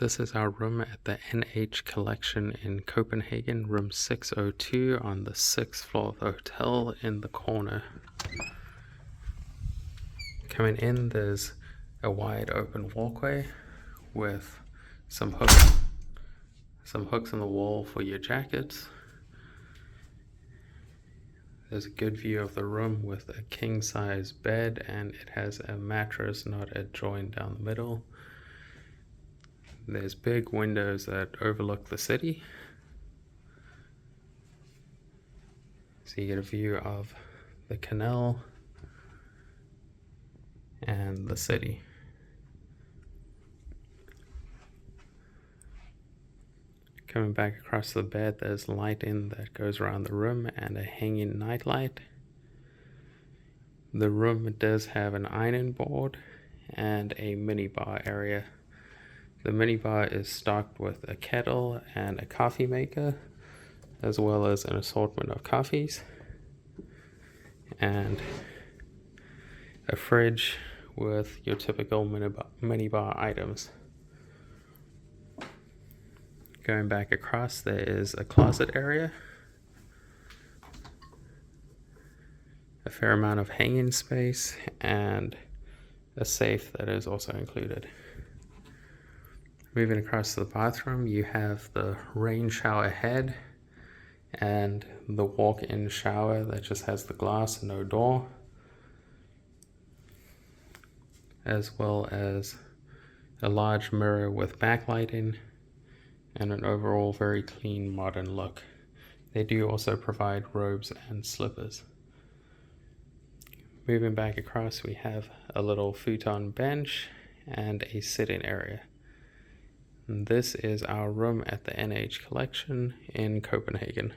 This is our room at the NH Collection in Copenhagen, room 602 on the 6th floor of the hotel in the corner. Coming in, there's a wide open walkway with some hooks on the wall for your jackets. There's a good view of the room with a king-size bed, and it has a mattress, not a joint down the middle. There's big windows that overlook the city, so you get a view of the canal and the city. Coming back across the bed, there's lighting that goes around the room and a hanging nightlight. The room does have an ironing board and a minibar area. The minibar is stocked with a kettle and a coffee maker, as well as an assortment of coffees, and a fridge with your typical minibar items. Going back across, there is a closet area, a fair amount of hanging space, and a safe that is also included. Moving across to the bathroom, you have the rain shower head and the walk-in shower that just has the glass and no door, as well as a large mirror with backlighting and an overall very clean modern look. They do also provide robes and slippers. Moving back across, we have a little futon bench and a sitting area. And this is our room at the NH Collection in Copenhagen.